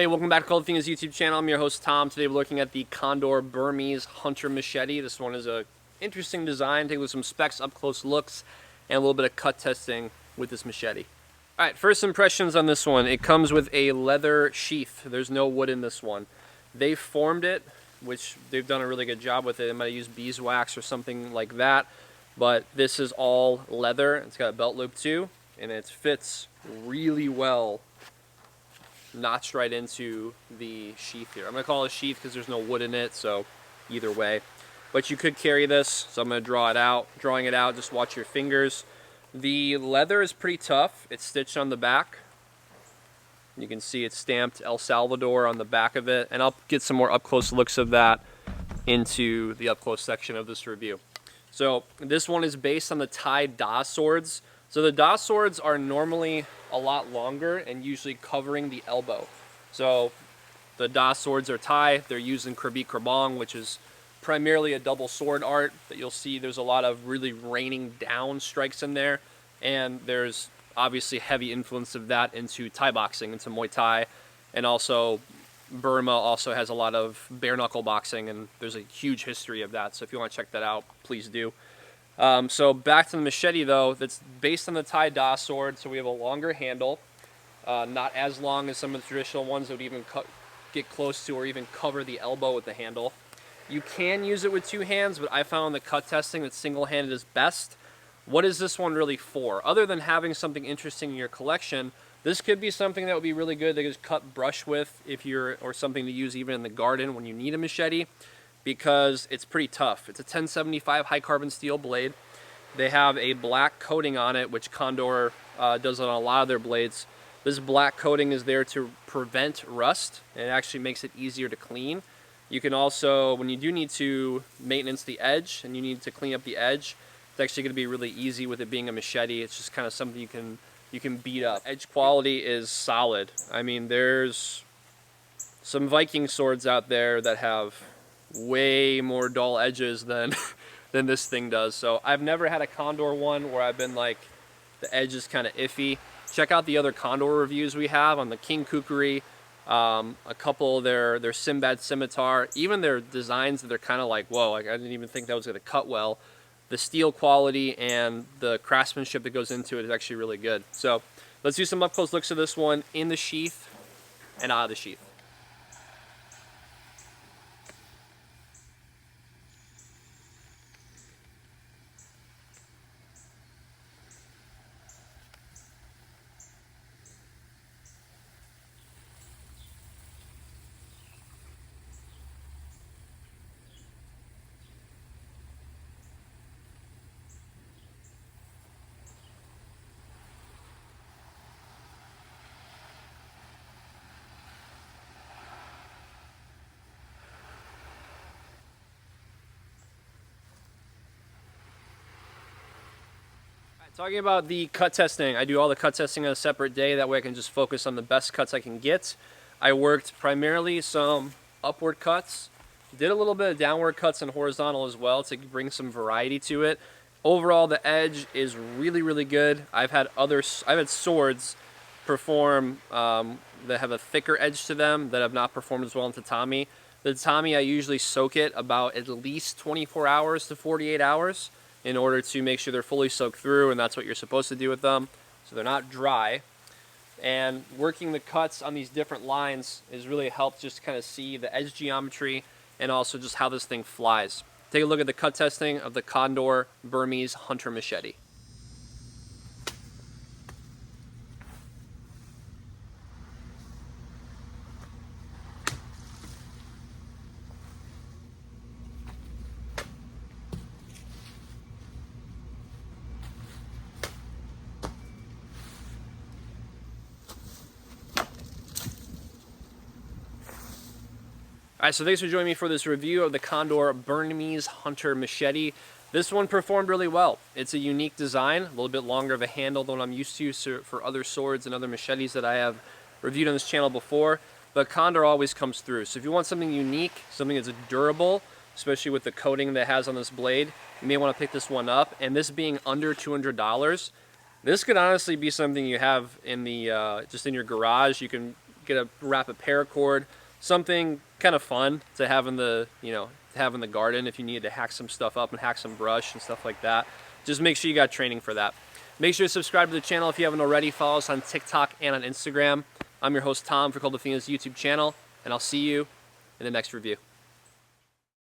Hey, welcome back to Kult of Athena's YouTube channel. I'm your host, Tom. Today we're looking at the Condor Burmese Hunter Machete. This one is a interesting design. Take a look at some specs, up-close looks, and a little bit of cut testing with this machete. All right, first impressions on this one. It comes with a leather sheath. There's no wood in this one. They formed it, which they've done a really good job with it. They might have used beeswax or something like that, but this is all leather. It's got a belt loop too, and it fits really well, notched right into the sheath here. I'm going to call it a sheath because there's no wood in it, so either way. But you could carry this, so I'm going to draw it out. Drawing it out, just watch your fingers. The leather is pretty tough. It's stitched on the back. You can see it's stamped El Salvador on the back of it, and I'll get some more up-close looks of that into the up-close section of this review. So this one is based on the Thai Da swords. So the Da swords are normally a lot longer and usually covering the elbow. So the Da swords are Thai. They're used in Krabi Krabong, which is primarily a double sword art that you'll see. There's a lot of really raining down strikes in there, and there's obviously heavy influence of that into Thai boxing, into Muay Thai, and also Burma also has a lot of bare knuckle boxing, and there's a huge history of that. So if you want to check that out, please do. So back to the machete though, that's based on the Thai Da sword, so we have a longer handle, not as long as some of the traditional ones that would even get close to or even cover the elbow with the handle. You can use it with two hands, but I found in the cut testing that single-handed is best. What is this one really for? Other than having something interesting in your collection, this could be something that would be really good to just cut brush with or something to use even in the garden when you need a machete, because it's pretty tough. It's a 1075 high carbon steel blade. They have a black coating on it, which Condor does on a lot of their blades. This black coating is there to prevent rust, and it actually makes it easier to clean. You can also, when you do need to maintenance the edge and you need to clean up the edge, it's actually going to be really easy with it being a machete. It's just kind of something you can beat up. Edge quality is solid. I mean, there's some Viking swords out there that have way more dull edges than than this thing does. So I've never had a Condor one where I've been like, the edge is kind of iffy. Check out the other Condor reviews we have on the King Kukri, a couple of their Sinbad Scimitar, even their designs that they're kind of like, whoa, like I didn't even think that was going to cut well. The steel quality and the craftsmanship that goes into it is actually really good. So let's do some up close looks of this one in the sheath and out of the sheath. Talking about the cut testing, I do all the cut testing on a separate day. That way I can just focus on the best cuts I can get. I worked primarily some upward cuts, did a little bit of downward cuts and horizontal as well to bring some variety to it. Overall, the edge is really, really good. I've had swords perform that have a thicker edge to them that have not performed as well in tatami. The tatami, I usually soak it about at least 24 hours to 48 hours. In order to make sure they're fully soaked through, and that's what you're supposed to do with them, so they're not dry. And working the cuts on these different lines has really helped just kind of see the edge geometry and also just how this thing flies. Take a look at the cut testing of the Condor Burmese Hunter Machete. Alright, so thanks for joining me for this review of the Condor Burmese Hunter Machete. This one performed really well. It's a unique design, a little bit longer of a handle than I'm used to for other swords and other machetes that I have reviewed on this channel before, but Condor always comes through. So if you want something unique, something that's durable, especially with the coating that it has on this blade, you may want to pick this one up. And this being under $200, this could honestly be something you have in the just in your garage. You can get a wrap a paracord, something kind of fun to have in the, have in the garden if you need to hack some stuff up and hack some brush and stuff like that. Just make sure you got training for that. Make sure to subscribe to the channel if you haven't already. Follow us on TikTok and on Instagram. I'm your host Tom for Kult of Athena's YouTube channel, and I'll see you in the next review.